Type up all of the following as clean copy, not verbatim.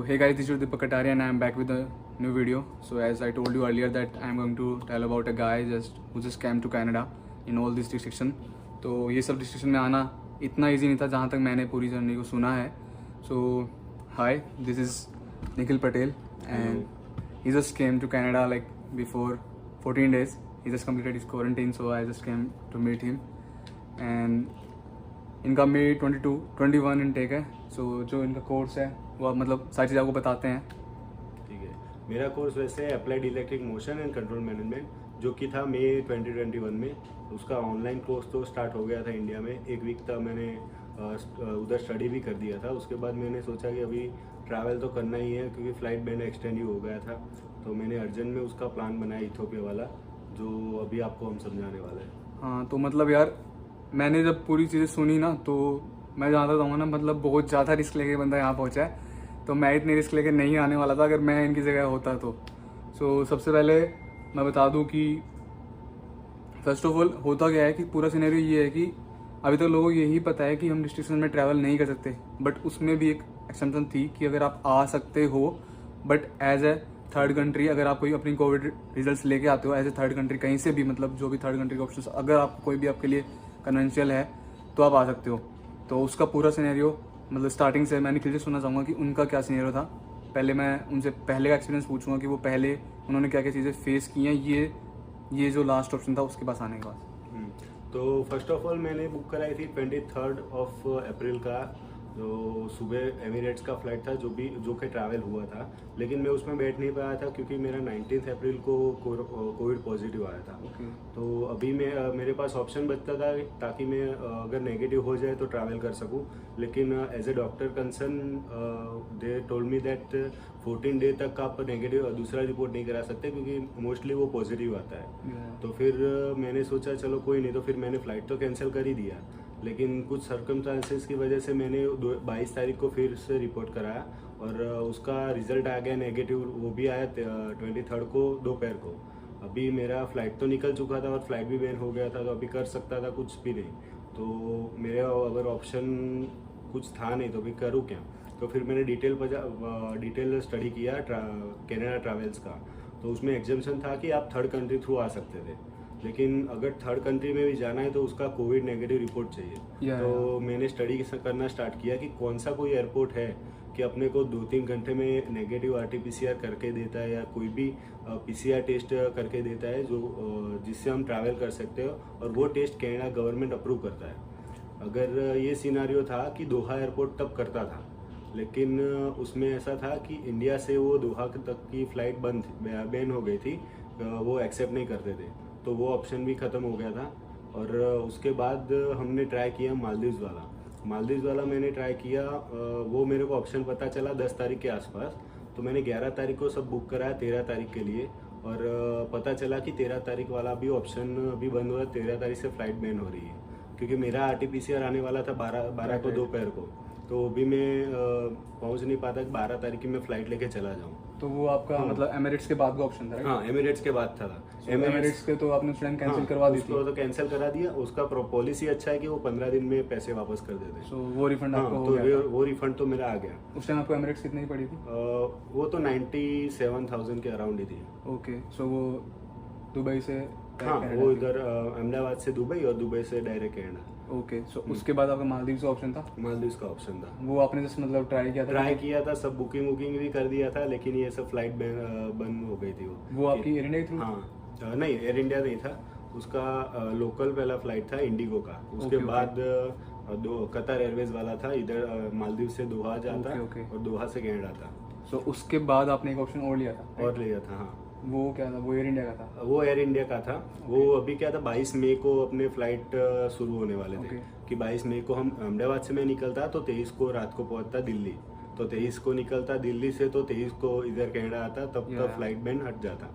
hey guys, this is Deepak Kataria and I am back with a new video. So as I told you earlier that I am going to tell about a guy who just came to Canada in all this restriction. तो ये सब restriction में आना इतना easy नहीं था जहाँ तक मैंने पूरी जर्नी को सुना है. So hi, this is Nikhil Patel and he just came to Canada like before 14 days. He just completed his quarantine, so I just came to meet him. And इनका May 21 इनटेक है. सो जो इनका course है वो आप मतलब सारी चीज़ आपको बताते हैं. ठीक है, मेरा कोर्स वैसे applied electric motion and control management जो कि था मई 2021 में. उसका ऑनलाइन कोर्स तो स्टार्ट हो गया था इंडिया में. एक वीक तक मैंने उधर स्टडी भी कर दिया था. उसके बाद मैंने सोचा कि अभी ट्रैवल तो करना ही है क्योंकि फ़्लाइट बैंड एक्सटेंड ही हो गया था. तो मैंने अर्जेंट में उसका प्लान बनाया इथोपिया वाला, जो अभी आपको हम समझाने वाले हैं. हाँ, तो मतलब यार मैंने जब पूरी चीज़ें सुनी ना तो मैं जहाँ तक कहूँगा ना मतलब बहुत ज़्यादा रिस्क लेके बंदा यहाँ पहुँचा है. तो मैं इतनी रिस्क लेके नहीं आने वाला था अगर मैं इनकी जगह होता तो. सो सबसे पहले मैं बता दूँ कि फर्स्ट ऑफ ऑल होता क्या है कि पूरा सिनेरियो ये है कि अभी तक लोगों को यही पता है कि हम रिस्ट्रिक्शन में ट्रैवल नहीं कर सकते. बट उसमें भी एक एक्सेप्शन थी कि अगर आप आ सकते हो but as a third country, अगर आप कोई अपनी कोविड रिजल्ट्स लेके आते हो एज ए थर्ड कंट्री कहीं से भी, मतलब जो भी थर्ड कंट्री का ऑप्शन अगर आप कोई भी आपके लिए कन्वेंशियल है तो आप आ सकते हो. तो उसका पूरा सिनेरियो मतलब स्टार्टिंग से मैं निखिल से सुनना चाहूँगा कि उनका क्या सिनेरियो था. पहले मैं उनसे पहले का एक्सपीरियंस पूछूंगा कि वो पहले उन्होंने क्या क्या चीज़ें फेस की हैं ये जो लास्ट ऑप्शन था उसके पास आने के बाद. तो फर्स्ट ऑफ ऑल मैंने बुक कराई थी 23 अप्रैल का, जो सुबह एमिरेट्स का फ्लाइट था जो कि ट्रैवल हुआ था. लेकिन मैं उसमें बैठ नहीं पाया था क्योंकि मेरा 19 अप्रैल को कोविड पॉजिटिव आया था. तो अभी मेरे पास ऑप्शन बचता था ताकि मैं अगर नेगेटिव हो जाए तो ट्रैवल कर सकूं. लेकिन as a doctor concern they told me that 14 day तक आप नेगेटिव दूसरा रिपोर्ट नहीं करा सकते क्योंकि मोस्टली वो पॉजिटिव आता है. तो फिर मैंने सोचा चलो कोई नहीं, तो फिर मैंने फ़्लाइट तो कैंसिल कर ही दिया. लेकिन कुछ सर्कमस्टांसेस की वजह से मैंने 22 तारीख को फिर से रिपोर्ट कराया और उसका रिजल्ट आ गया नेगेटिव. वो भी आया 23 को दोपहर को. अभी मेरा फ़्लाइट तो निकल चुका था और फ्लाइट भी बैन हो गया था, तो अभी कर सकता था कुछ भी नहीं. तो मेरा अगर ऑप्शन कुछ था नहीं तो अभी करूँ क्या. तो फिर मैंने डिटेल स्टडी किया कैनेडा ट्रैवल्स का. तो उसमें एग्जाम्पशन था कि आप थर्ड कंट्री थ्रू आ सकते थे, लेकिन अगर थर्ड कंट्री में भी जाना है तो उसका कोविड नेगेटिव रिपोर्ट चाहिए. तो मैंने स्टडी करना स्टार्ट किया कि कौन सा कोई एयरपोर्ट है कि अपने को 2-3 घंटे में नेगेटिव RT-PCR करके देता है या कोई भी PCR टेस्ट करके देता है जो जिससे हम ट्रैवल कर सकते हो, और वो टेस्ट कनाडा गवर्नमेंट अप्रूव करता है. अगर ये सिनारियो था कि दोहा एयरपोर्ट तब करता था, लेकिन उसमें ऐसा था कि इंडिया से वो दोहा तक की फ़्लाइट बैन हो गई थी, वो एक्सेप्ट नहीं करते थे. तो वो ऑप्शन भी ख़त्म हो गया था. और उसके बाद हमने ट्राई किया मालदीव्स वाला मैंने ट्राई किया. वो मेरे को ऑप्शन पता चला 10 तारीख के आसपास. तो मैंने 11 तारीख को सब बुक कराया 13 तारीख के लिए, और पता चला कि 13 तारीख वाला भी ऑप्शन अभी बंद हुआ. 13 तारीख से फ़्लाइट बैन हो रही है क्योंकि मेरा RT-PCR आने वाला था 12 को दोपहर को. तो अभी मैं पहुंच नहीं पाता कि 12 तारीख की मैं फ़्लाइट लेके चला जाऊं. तो वो आपका मतलब एमिरेट्स के बाद का ऑप्शन था, राइट? हाँ, एमिरेट्स के बाद था. एमिरेट्स के तो आपने फ्लाइट कैंसिल करवा दी थी. उसको तो कैंसिल करा दिया. उसका पॉलिसी अच्छा है कि वो 15 दिन में पैसे वापस कर देते हैं. सो वो रिफंड आपको हो तो गया? वो रिफंड तो मेरा आ गया. उस टाइम आपको एमिरेट्स कितनी पड़ी थी? वो तो 97,000 के अराउंड ही थी. ओके, सो वो दुबई से? हाँ, वो इधर अहमदाबाद से दुबई और दुबई से डायरेक्ट कनाडा. ओके, सो उसके बाद आपका मालदीव्स का ऑप्शन था? मालदीव्स का ऑप्शन था. वो आपने जस्ट मतलब ट्राई किया था? सब बुकिंग भी कर दिया था, लेकिन ये सब फ्लाइट बंद हो गई थी. वो आपकी एयर इंडिया के थ्रू? हाँ, नहीं, एयर इंडिया नहीं था उसका. लोकल पहला फ्लाइट था इंडिगो का. उसके बाद कतर एयरवेज वाला था. इधर मालदीव से दोहा जाता और दोहा से कनाडा था. सो उसके बाद आपने एक ऑप्शन और लिया था? हाँ. वो क्या था? वो एयर इंडिया का था? वो एयर इंडिया का था. वो अभी क्या था, 22 मई को अपने फ्लाइट शुरू होने वाले थे कि 22 मई को हम अहमदाबाद से मैं निकलता तो 23 को रात को पहुंचता दिल्ली. तो 23 को निकलता दिल्ली से, तो 23 को इधर कनाडा आता, तब तक फ्लाइट बैन हट जाता.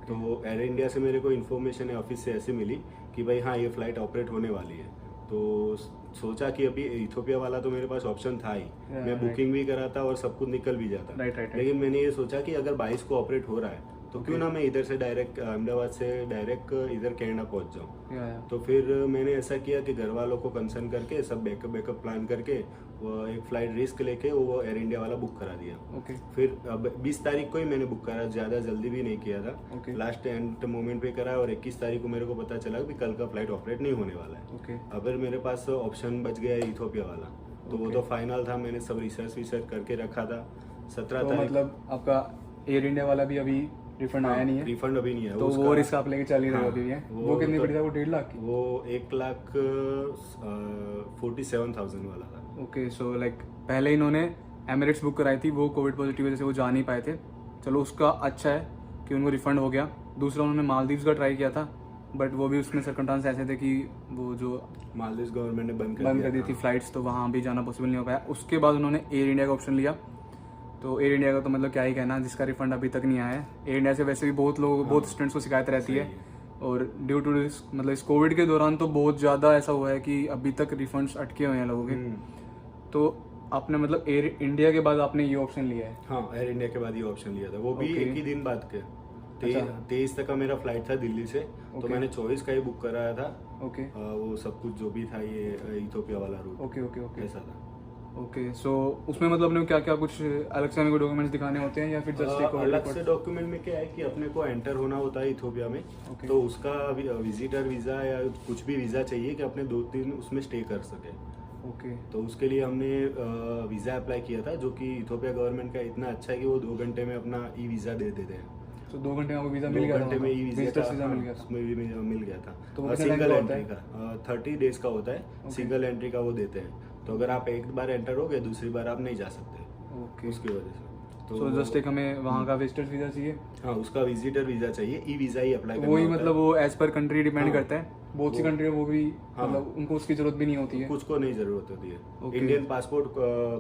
तो एयर इंडिया से मेरे को इन्फॉर्मेशन है ऑफिस से ऐसे मिली कि भाई हाँ, ये फ्लाइट ऑपरेट होने वाली है. तो सोचा कि अभी इथोपिया वाला तो मेरे पास ऑप्शन था ही. मैं बुकिंग भी कराता और सब कुछ निकल भी जाता. लेकिन मैंने ये सोचा कि अगर 22 को ऑपरेट हो रहा है तो क्यों ना मैं इधर से डायरेक्ट अहमदाबाद से डायरेक्ट इधर कनाडा पहुंच जाऊं. तो फिर मैंने ऐसा किया कि घर वालों को कंसर्न करके सब बैकअप प्लान करके वो एक फ्लाइट रिस्क लेके वो एयर इंडिया वाला बुक करा दिया। ओके फिर अब 20 तारीख को ही मैंने बुक करा, ज़्यादा जल्दी भी नहीं किया था। ओके लास्ट एंड मोमेंट पे करा और 21 तारीख को मेरे को पता चला कि कल का फ्लाइट ऑपरेट नहीं होने वाला है। ओके अब मेरे पास ऑप्शन बच गया इथोपिया वाला, तो वो Okay. तो फाइनल था, मैंने सब रिसर्च करके रखा था। 17 तो तारीख मतलब आपका एयर इंडिया वाला भी अभी रिफंड आया नहीं है, रिफंड अभी नहीं है तो वो रिस्क आप लेके चल ही रहे हो हाँ, अभी है। वो वो कितनी तो- पड़ी था, वो 1.5 लाख की? वो 1,47,000 वाला था। ओके सो लाइक पहले इन्होंने एमिरेट्स बुक कराई थी, वो कोविड पॉजिटिव वजह से वो जा नहीं पाए थे। चलो उसका अच्छा है कि उनको रिफंड हो गया। दूसरा उन्होंने मालदीव्स का ट्राई किया था, बट वो भी उसमें सर्कमस्टांस ऐसे थे कि वो जो मालदीव गवर्नमेंट ने बंद कर दी थी फ्लाइट्स, तो वहाँ भी जाना पॉसिबल नहीं हो पाया। उसके बाद उन्होंने एयर इंडिया का ऑप्शन लिया। तो एयर इंडिया का तो मतलब क्या ही कहना, जिसका रिफंड अभी तक नहीं आया है। एयर इंडिया से वैसे भी बहुत लोग बहुत स्टूडेंट्स को शिकायत रहती है, और ड्यू टू दिस मतलब इस कोविड के दौरान तो बहुत ज़्यादा ऐसा हुआ है कि अभी तक रिफंड्स अटके हुए हैं लोगों के। तो आपने मतलब एयर इंडिया के बाद आपने ये ऑप्शन लिया है? हाँ, एयर इंडिया के बाद ये ऑप्शन लिया था, वो भी Okay. एक ही दिन बाद के। अच्छा। 23 तक का मेरा फ्लाइट था दिल्ली से, तो Okay. मैंने 24 का ही बुक कराया था। ओके वो सब कुछ जो भी था ये इथोपिया वाला रूट ओके ओके ओके ऐसा था। ओके सो उसमें मतलब अपने क्या क्या कुछ अलग से हमें कोई डॉक्यूमेंट्स दिखाने होते हैं या फिर जस्ट एक अलग से डॉक्यूमेंट में क्या है कि अपने को एंटर होना होता है इथोपिया में। Okay. तो उसका विजिटर वीज़ा या कुछ भी वीज़ा चाहिए कि अपने 2-3 उसमें स्टे कर सके। ओके तो उसके लिए हमने वीज़ा अप्लाई किया था, जो कि इथोपिया गवर्नमेंट का इतना अच्छा है कि वो 2 घंटे में अपना ई वीज़ा दे देते हैं। तो 2 घंटे में आपको वीज़ा 2 मिल गया घंटे में ई वीज़ा विजिटर्स वीज़ा मिल गया था? उसमें भी मिल गया था। तो वो कितने सिंगल टाइम का होता एंट्री का 30 डेज का होता है, सिंगल एंट्री का वो देते हैं। तो अगर आप एक बार एंटर हो गए, दूसरी बार आप नहीं जा सकते ओके उसकी वजह से। तो जस्ट एक हमें वहाँ का विजिटर्स वीज़ा चाहिए, हाँ, उसका विजिटर वीज़ा चाहिए, ई वीज़ा ही अप्लाई करना वही होता है। मतलब वो एज पर कंट्री डिपेंड हाँ, करता है। बहुत सी कंट्री वो भी हाँ। मतलब उनको उसकी जरूरत भी नहीं होती है। कुछ को नहीं जरूरत होती है। Okay. इंडियन पासपोर्ट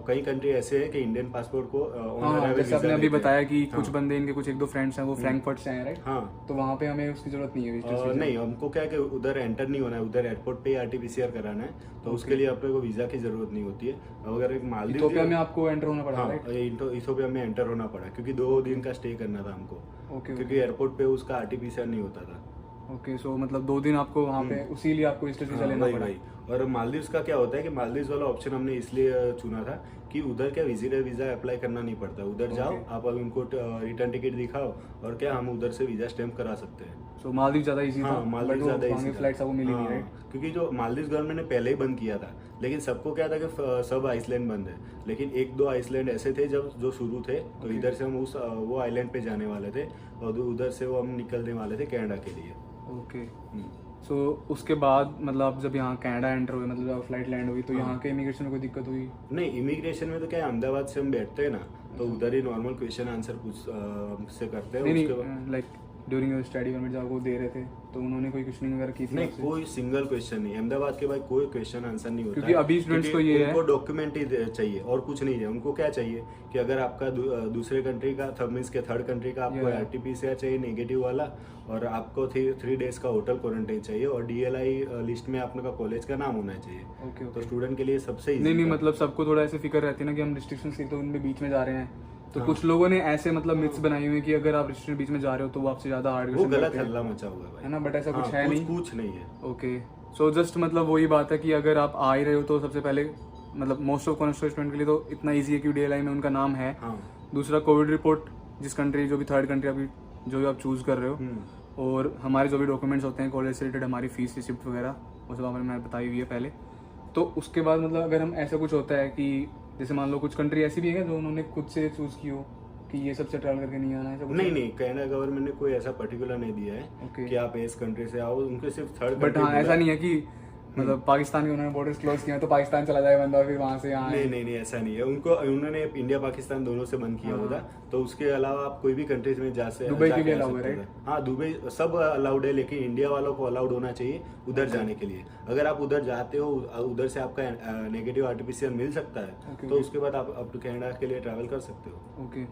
कई कंट्री ऐसे है कि इंडियन पासपोर्ट को हाँ honorable जैसे आपने visa अभी देते हैं। बताया कि हाँ। कुछ बंदे इनके कुछ 1-2 फ्रेंड्स हैं वो फ्रैंकफर्ट से हैं, राइट? हाँ, तो वहाँ पे हमें उसकी जरूरत नहीं है visitors visa। नहीं, हमको क्या है कि उधर एंटर नहीं होना है, उधर एयरपोर्ट पे आरटीपीसीआर कराना है, तो उसके लिए अपने को वीजा की जरूरत नहीं होती है। अगर एक मालदीव इथोपिया में आपको एंटर होना पड़ा, हाँ, राइट? इथोपिया में एंटर होना पड़ा क्योंकि 2 दिन का स्टे करना था हमको, ओके क्योंकि एयरपोर्ट पे उसका आरटीपीसीआर नहीं होता था। ओके सो मतलब 2 दिन आपको वहाँ पे उसी लिए आपको विजिटर्स वीजा हाँ, लेना वही पड़ा। वही। और मालदीव्स का क्या होता है कि मालदीव्स वाला ऑप्शन हमने इसलिए चुना था कि उधर क्या विजिटर वीजा अप्लाई करना नहीं पड़ता। उधर जाओ, आप अब उनको रिटर्न टिकट दिखाओ और क्या हम उधर से वीजा स्टैम्प करा सकते हैं। सो मालदीव ज़्यादा इजी था, हाँ, मालदीव बट ज्यादा वो easy था। फ्लाइट्स आपको मिली नहीं, हाँ, राइट? क्योंकि जो मालदीव गवर्नमेंट ने पहले ही बंद किया था, लेकिन सबको क्या था कि सब आइसलैंड बंद है, लेकिन 1-2 आइसलैंड ऐसे थे जो शुरू थे, तो इधर से हम उस वो आइलैंड पे जाने वाले थे और उधर से वो हम निकलने वाले थे कनाडा के लिए। ओके सो उसके बाद मतलब आप जब यहाँ कनाडा एंटर हुए, मतलब जब फ्लाइट लैंड हुई, तो हाँ। यहाँ के इमिग्रेशन में कोई दिक्कत हुई? नहीं, इमिग्रेशन में तो क्या है, अहमदाबाद से हम बैठते हैं ना, तो उधर ही नॉर्मल क्वेश्चन आंसर हमसे करते हैं। नहीं उसके बाद नहीं like during your study permit जब आपको दे रहे थे तो उन्होंने कोई क्वेश्चनिंग वगैरह की थी नहीं, आपसे? कोई सिंगल क्वेश्चन नहीं, अहमदाबाद के बाद कोई क्वेश्चन आंसर नहीं होता क्योंकि है, अभी स्टूडेंट्स क्योंकि को ये है- उनको डॉक्यूमेंट ही चाहिए और कुछ नहीं है। उनको क्या चाहिए कि अगर आपका दूसरे कंट्री का मीन्स के थर्ड कंट्री का आपको Yeah. आरटीपीसीआर चाहिए नेगेटिव वाला, और आपको 3 डेज का होटल क्वारंटाइन चाहिए, और डीएलआई लिस्ट में आपका कॉलेज का नाम होना चाहिए। ओके तो ओके स्टूडेंट के लिए सबसे easy नहीं था। मतलब सबको थोड़ा ऐसे फिक्र रहती है ना कि हम रिस्ट्रिक्शंस के तो उनके बीच में जा रहे हैं, तो हाँ। कुछ लोगों ने ऐसे मतलब मिथ्स बनाई हुई है कि अगर आप रिस्ट्रिक्शन बीच में जा रहे हो तो वो आपसे ज्यादा हार्ड वो गलत हल्ला मचा हुआ है भाई, है ना, बट ऐसा कुछ हाँ, है नहीं। कुछ नहीं है। ओके सो जस्ट मतलब वही बात है कि अगर आप आ ही रहे हो तो सबसे पहले मतलब मोस्ट ऑफ कॉन्स्टिट्यूएंट स्टूडेंट के लिए तो इतना ईजी है कि डीएलआई में उनका नाम है। हाँ। दूसरा कोविड रिपोर्ट, जिस कंट्री जो भी थर्ड कंट्री अभी जो भी आप चूज कर रहे हो, और हमारे जो भी डॉक्यूमेंट्स होते हैं कॉलेज से रिलेटेड, हमारी फीस रिसिप्ट वगैरह वो सब मैंने बताई हुई है पहले। तो उसके बाद मतलब अगर हम ऐसा कुछ होता है कि जैसे मान लो कुछ कंट्री ऐसी भी है जो उन्होंने खुद से चूज की हो कि ये सबसे ट्रैवल करके नहीं आना है, ऐसा कुछ? नहीं नहीं, कनाडा गवर्नमेंट ने कोई ऐसा पर्टिकुलर नहीं दिया है Okay. कि आप इस कंट्री से आओ, उनके सिर्फ थर्ड बट हाँ ऐसा नहीं है कि मतलब पाकिस्तान के उन्होंने बॉर्डर्स क्लोज किए हैं तो पाकिस्तान चला जाए बंदा फिर वहां से यहाँ आए। नहीं नहीं नहीं, ऐसा नहीं है। उनको उन्होंने इंडिया पाकिस्तान दोनों से बंद किया हुआ था, तो उसके अलावा आप कोई भी कंट्रीज में दुबई के जाके भी आ allowed है, सकते थे। हाँ, दुबई सब अलाउड है, लेकिन इंडिया वालों को अलाउड होना चाहिए उधर जाने के लिए। अगर आप उधर जाते हो, उधर से आपका नेगेटिव आरटीपीसीआर मिल सकता है, तो उसके बाद आप अप टू कनाडा के लिए ट्रैवल कर सकते हो। ओके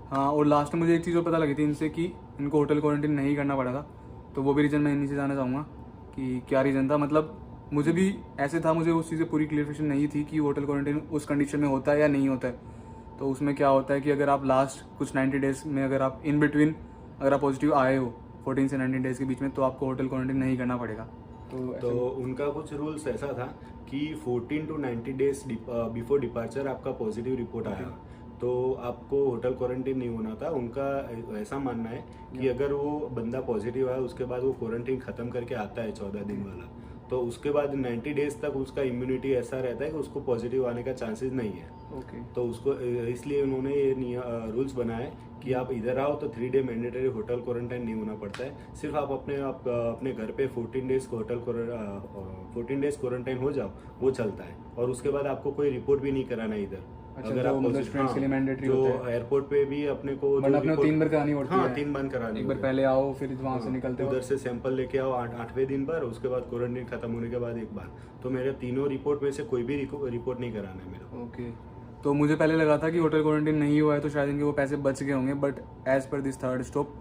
हाँ, और लास्ट में मुझे एक चीज़ और पता लगी थी इनसे कि इनको होटल क्वारंटाइन नहीं करना पड़ा था, तो वो भी रीज़न मैं इन्हीं से जानना चाहूँगा कि क्या रीज़न था। मतलब मुझे भी ऐसे था, मुझे उस चीज़ से पूरी क्लियरिफिकेशन नहीं थी कि होटल क्वारंटाइन उस कंडीशन में होता है या नहीं होता है। तो उसमें क्या होता है कि अगर आप लास्ट कुछ 90 डेज में अगर आप इन बिटवीन अगर आप पॉजिटिव आए हो 14 से 19 डेज के बीच में, तो आपको होटल क्वारंटाइन नहीं करना पड़ेगा। तो उनका कुछ रूल्स ऐसा था कि 14 to 90 डेज बिफोर डिपार्चर आपका पॉजिटिव रिपोर्ट आया तो आपको होटल क्वारंटीन नहीं होना था। उनका ऐसा मानना है कि अगर वो बंदा पॉजिटिव आया उसके बाद वो क्वारंटीन ख़त्म करके आता है 14 दिन वाला, तो उसके बाद 90 डेज तक उसका इम्यूनिटी ऐसा रहता है कि उसको पॉजिटिव आने का चांसेस नहीं है। ओके। तो उसको इसलिए उन्होंने ये रूल्स बनाए कि आप इधर आओ तो 3 डे मैंडेटरी होटल क्वारंटाइन नहीं होना पड़ता है। सिर्फ आप अपने घर पे 14 डेज क्वारंटाइन हो जाओ, वो चलता है। और उसके बाद आपको कोई रिपोर्ट भी नहीं कराना इधर। अच्छा, अगर आप मतलब स्टूडेंट्स के लिए मैंडेटरी जो होता है एयरपोर्ट पे भी अपने को बट अपने को 3 बार करानी पड़ती है। हाँ, 3 बार करानी। एक बार पहले आओ, फिर वहाँ से निकलते हो उधर से सैंपल लेके आओ 8वें दिन पर, उसके बाद क्वारंटीन खत्म होने के बाद एक बार। तो मेरे तीनों रिपोर्ट में से कोई भी रिपोर्ट नहीं कराना है मेरा। ओके। तो मुझे पहले लगा था कि होटल क्वारंटीन नहीं हुआ है तो शायद इनके वो पैसे बच गए होंगे, but as per this third stop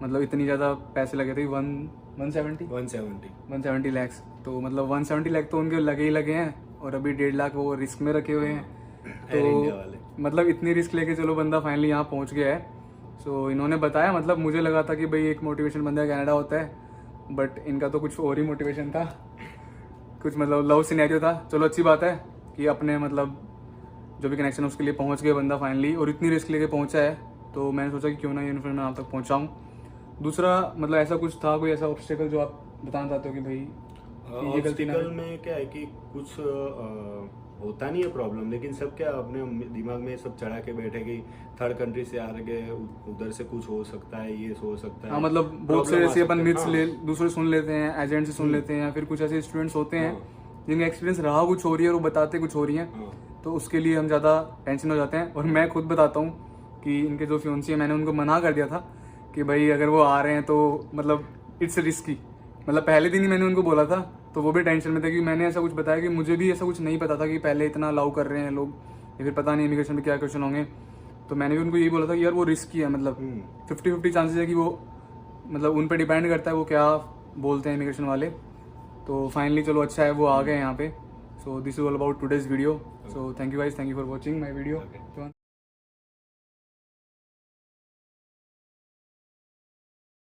मतलब इतनी ज़्यादा पैसे लगे थे 170 लैक्स। तो मतलब 170 लाख तो उनके लगे ही लगे हैं, और अभी 1.5 लाख वो रिस्क में रखे हुए हैं। तो मतलब इतनी रिस्क लेके चलो बंदा फाइनली यहाँ पहुँच गया है। सो इन्होंने बताया, मतलब मुझे लगा था कि भाई एक मोटिवेशन बंदा कनाडा होता है, बट इनका तो कुछ और ही मोटिवेशन था, कुछ मतलब लव सिनेरियो था। चलो अच्छी बात है कि अपने मतलब जो भी कनेक्शन उसके लिए पहुंच गया बंदा फाइनली, और इतनी रिस्क लेके पहुंचा है। तो मैंने सोचा कि क्यों ना ये इन्फॉर्मेशन मैं आप तक पहुंचाऊं। दूसरा मतलब ऐसा कुछ था, कोई ऐसा ऑब्स्टेकल जो आप बताना चाहते हो कि भाई ये गलती ना ऑब्स्टिकल में क्या है कि कुछ होता नहीं है प्रॉब्लम, लेकिन सब क्या अपने दिमाग में सब चढ़ा के बैठे कि थर्ड कंट्री से आ गए, उधर से कुछ हो सकता है, ये हो सकता है। हाँ, मतलब बहुत से ऐसे अपन मिथ्स हाँ। दूसरे सुन लेते हैं, एजेंट से सुन लेते हैं, या फिर कुछ ऐसे स्टूडेंट्स होते हैं जिनका एक्सपीरियंस रहा कुछ हो रही है और वो बताते कुछ हो रही है, तो उसके लिए हम ज़्यादा टेंशन हो जाते हैं। और मैं खुद बताता हूँ कि इनके जो फियोंसी है, मैंने उनको मना कर दिया था कि भाई अगर वो आ रहे हैं तो मतलब इट्स रिस्की। मतलब पहले दिन ही मैंने उनको बोला था, तो वो भी टेंशन में थे कि मैंने ऐसा कुछ बताया कि मुझे भी ऐसा कुछ नहीं पता था कि पहले इतना अलाउ कर रहे हैं लोग, या फिर पता नहीं इमिग्रेशन में क्या क्वेश्चन होंगे। तो मैंने भी उनको यही बोला था कि यार वो रिस्की है, मतलब 50-50 चांसेस है कि वो मतलब उन पर डिपेंड करता है वो क्या बोलते हैं इमिग्रेशन वाले। तो फाइनली चलो अच्छा है वो आ गए यहाँ पे। So this is all about today's video. So thank you guys, thank you for watching my video.